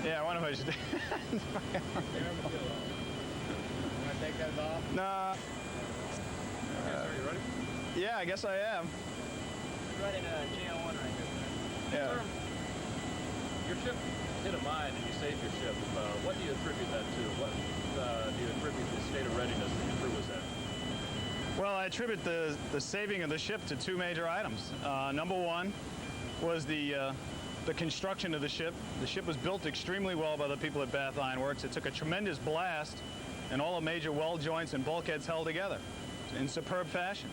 Yeah, one of us did. You want to take that off? No. Are you ready? Yeah, I guess I am. You're running a GL1 right here. Yeah. Sir, your ship hit a mine and you saved your ship. What do you attribute that to? What do you attribute the state of readiness that your crew was in? Well, I attribute the saving of the ship to two major items. Number one was the construction of the ship. The ship was built extremely well by the people at Bath Iron Works. It took a tremendous blast, and all the major weld joints and bulkheads held together in superb fashion.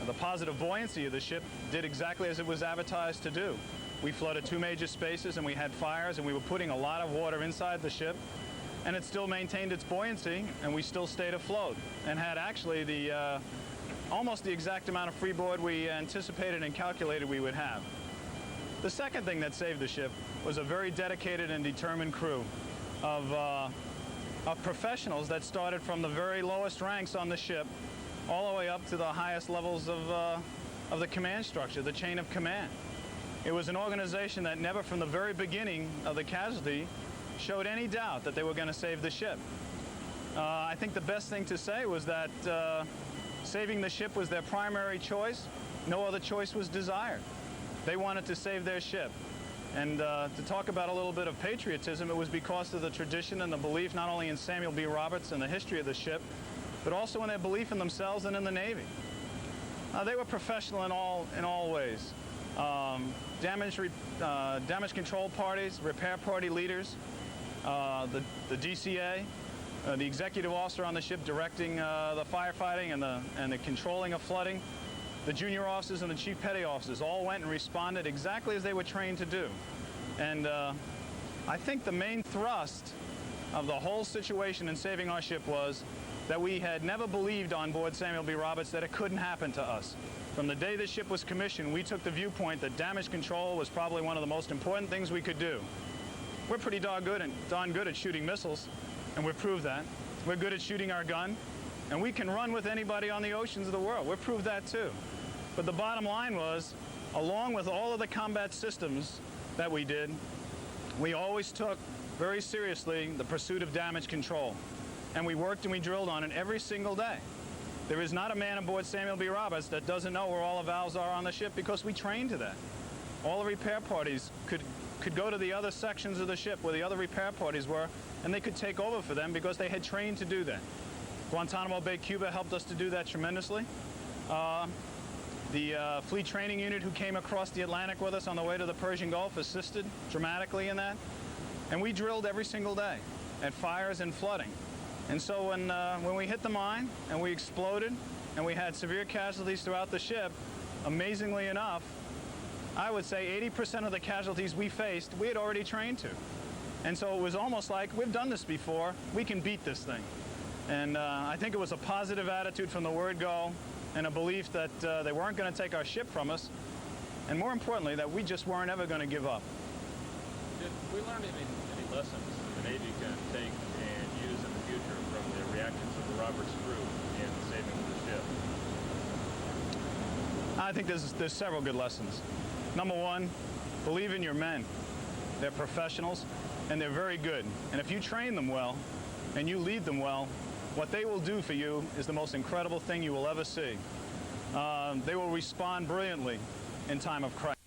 The positive buoyancy of the ship did exactly as it was advertised to do. We flooded two major spaces, and we had fires, and we were putting a lot of water inside the ship, and it still maintained its buoyancy, and we still stayed afloat, and had actually the almost the exact amount of freeboard we anticipated and calculated we would have. The second thing that saved the ship was a very dedicated and determined crew of professionals that started from the very lowest ranks on the ship all the way up to the highest levels of the command structure, the chain of command. It was an organization that never from the very beginning of the casualty showed any doubt that they were going to save the ship. I think the best thing to say was that saving the ship was their primary choice. No other choice was desired. They wanted to save their ship. And to talk about a little bit of patriotism, it was because of the tradition and the belief not only in Samuel B. Roberts and the history of the ship, but also in their belief in themselves and in the Navy. They were professional in all ways. Damage control parties, repair party leaders, the DCA, the executive officer on the ship directing the firefighting and the controlling of flooding, the junior officers and the chief petty officers all went and responded exactly as they were trained to do. And I think the main thrust of the whole situation in saving our ship was that we had never believed on board Samuel B. Roberts that it couldn't happen to us. From the day the ship was commissioned, we took the viewpoint that damage control was probably one of the most important things we could do. We're pretty darn good at shooting missiles, and we've proved that. We're good at shooting our gun, and we can run with anybody on the oceans of the world. We've proved that too. But the bottom line was, along with all of the combat systems that we did, we always took very seriously the pursuit of damage control. And we worked and we drilled on it every single day. There is not a man aboard Samuel B. Roberts that doesn't know where all the valves are on the ship because we trained to that. All the repair parties could go to the other sections of the ship where the other repair parties were, and they could take over for them because they had trained to do that. Guantanamo Bay, Cuba helped us to do that tremendously. The Fleet Training Unit who came across the Atlantic with us on the way to the Persian Gulf assisted dramatically in that. And we drilled every single day at fires and flooding. And so when we hit the mine and we exploded and we had severe casualties throughout the ship, amazingly enough, I would say 80% of the casualties we faced, we had already trained to. And so it was almost like, we've done this before, we can beat this thing. And I think it was a positive attitude from the word go, and a belief that they weren't going to take our ship from us, and more importantly, that we just weren't ever going to give up. Did we learn any lessons the Navy can take and use in the future from the reactions of the Roberts crew in the saving of the ship? I think there's several good lessons. Number one, believe in your men. They're professionals, and they're very good. And if you train them well, and you lead them well, what they will do for you is the most incredible thing you will ever see. They will respond brilliantly in time of crisis.